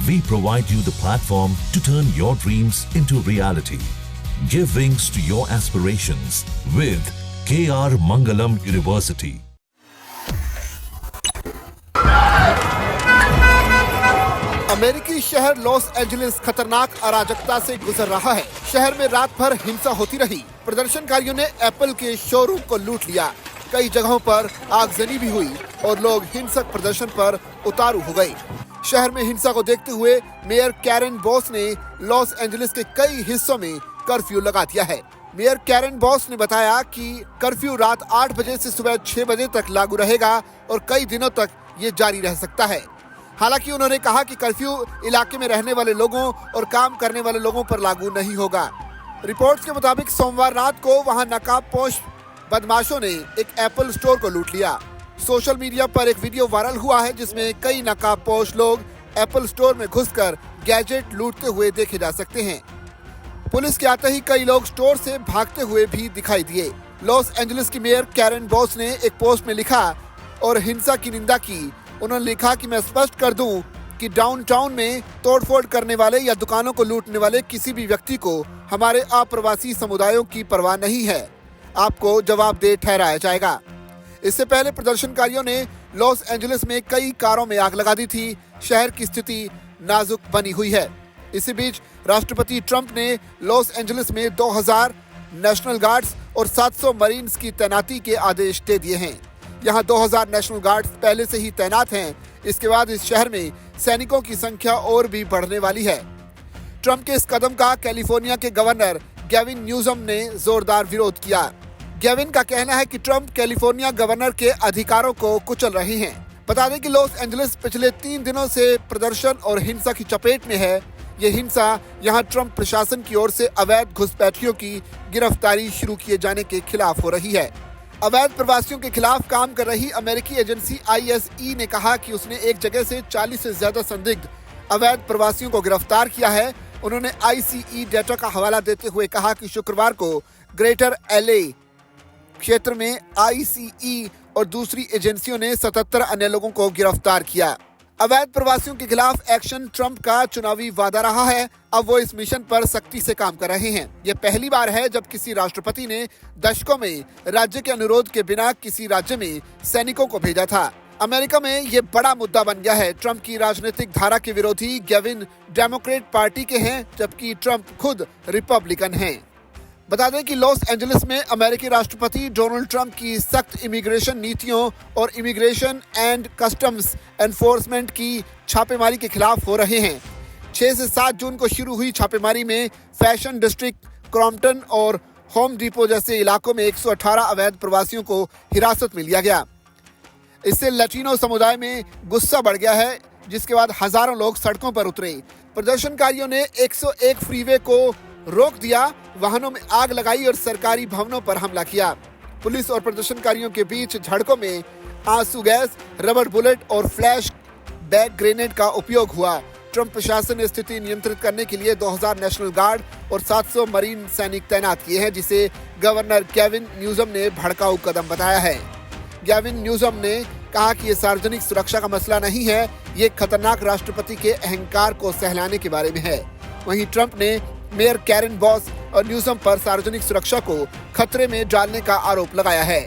we provide you the platform to turn your dreams into reality. Give wings to your aspirations with KR Mangalam University. अमेरिकी शहर Los Angeles खतरनाक अराजकता से गुजर रहा है। शहर में रात भर हिंसा होती रही। प्रदर्शनकारियों ने एप्पल के शोरूम को लूट लिया। कई जगहों पर आगजनी भी हुई और लोग हिंसक प्रदर्शन पर उतारू हो गए। शहर में हिंसा को देखते हुए मेयर कैरन बॉस ने लॉस एंजलिस के कई हिस्सों में कर्फ्यू लगा दिया है। मेयर कैरन बॉस ने बताया कि कर्फ्यू रात 8 बजे से सुबह 6 बजे तक लागू रहेगा और कई दिनों तक ये जारी रह सकता है। हालांकि उन्होंने कहा कि कर्फ्यू इलाके में रहने वाले लोगों और काम करने वाले लोगों पर लागू नहीं होगा। रिपोर्ट्स के मुताबिक सोमवार रात को वहां नकाबपोश बदमाशों ने एक एप्पल स्टोर को लूट लिया। सोशल मीडिया पर एक वीडियो वायरल हुआ है जिसमें कई नकाबपोश लोग एप्पल स्टोर में घुसकर गैजेट लूटते हुए देखे जा सकते हैं। पुलिस के आते ही कई लोग स्टोर से भागते हुए भी दिखाई दिए। लॉस एंजलिस की मेयर कैरन बॉस ने एक पोस्ट में लिखा और हिंसा की निंदा की। उन्होंने लिखा कि मैं स्पष्ट कर दूं कि डाउनटाउन में तोड़फोड़ करने वाले या दुकानों को लूटने वाले किसी भी व्यक्ति को हमारे अप्रवासी समुदायों की परवाह नहीं है। आपको जवाबदेह ठहराया जाएगा। इससे पहले प्रदर्शनकारियों ने लॉस एंजलिस में कई कारों में आग लगा दी थी। शहर की स्थिति नाजुक बनी हुई है। इसी बीच राष्ट्रपति ट्रंप ने लॉस एंजलिस में 2000 नेशनल गार्ड्स और 700 मरीन्स की तैनाती के आदेश दे दिए हैं। यहाँ 2000 नेशनल गार्ड्स पहले से ही तैनात हैं। इसके बाद इस शहर में सैनिकों की संख्या और भी बढ़ने वाली है। ट्रंप के इस कदम का कैलिफोर्निया के गवर्नर गैविन न्यूसम ने जोरदार विरोध किया। गैविन का कहना है कि ट्रंप कैलिफोर्निया गवर्नर के अधिकारों को कुचल रहे हैं। बता दें कि लॉस एंजलिस पिछले 3 दिनों से प्रदर्शन और हिंसा की चपेट में है। ये हिंसा यहाँ ट्रंप प्रशासन की ओर से अवैध घुसपैठियों की गिरफ्तारी शुरू किए जाने के खिलाफ हो रही है। अवैध प्रवासियों के खिलाफ काम कर रही अमेरिकी एजेंसी ISE ने कहा कि उसने एक जगह से 40 से ज्यादा संदिग्ध अवैध प्रवासियों को गिरफ्तार किया है। उन्होंने ICE डेटा का हवाला देते हुए कहा कि शुक्रवार को ग्रेटर LA क्षेत्र में ICE और दूसरी एजेंसियों ने 77 अन्य लोगों को गिरफ्तार किया। अवैध प्रवासियों के खिलाफ एक्शन ट्रंप का चुनावी वादा रहा है। अब वो इस मिशन पर सख्ती से काम कर रहे हैं। ये पहली बार है जब किसी राष्ट्रपति ने दशकों में राज्य के अनुरोध के बिना किसी राज्य में सैनिकों को भेजा था। अमेरिका में ये बड़ा मुद्दा बन गया है। ट्रंप की राजनीतिक धारा के विरोधी गैविन डेमोक्रेट पार्टी के हैं, जबकि ट्रंप खुद रिपब्लिकन हैं। बता दें कि लॉस एंजलिस में अमेरिकी राष्ट्रपति डोनाल्ड ट्रंप की सख्त इमिग्रेशन नीतियों और इमिग्रेशन एंड कस्टम्स एनफोर्समेंट की छापेमारी के खिलाफ हो रहे हैं। 6 से 7 जून को शुरू हुई छापेमारी में फैशन डिस्ट्रिक्ट, क्रॉम्पटन और होम डिपो जैसे इलाकों में 118 अवैध प्रवासियों को हिरासत में लिया गया। इससे लैटिनो समुदाय में गुस्सा बढ़ गया है, जिसके बाद हजारों लोग सड़कों पर उतरे। प्रदर्शनकारियों ने 101 फ्रीवे को रोक दिया, वाहनों में आग लगाई और सरकारी भवनों पर हमला किया। पुलिस और प्रदर्शनकारियों के बीच झड़पों में आंसू गैस, रबर बुलेट और फ्लैश बैग ग्रेनेड का उपयोग हुआ। ट्रंप प्रशासन ने स्थिति नियंत्रित करने के लिए 2000 नेशनल गार्ड और 700 मरीन सैनिक तैनात किए हैं, जिसे गवर्नर गैविन न्यूसम ने भड़काऊ कदम बताया है। गैविन न्यूसम ने कहा कि ये सार्वजनिक सुरक्षा का मसला नहीं है, ये खतरनाक राष्ट्रपति के अहंकार को सहलाने के बारे में है। वहीं ट्रंप ने मेयर कैरन बॉस और न्यूसम पर सार्वजनिक सुरक्षा को खतरे में डालने का आरोप लगाया है।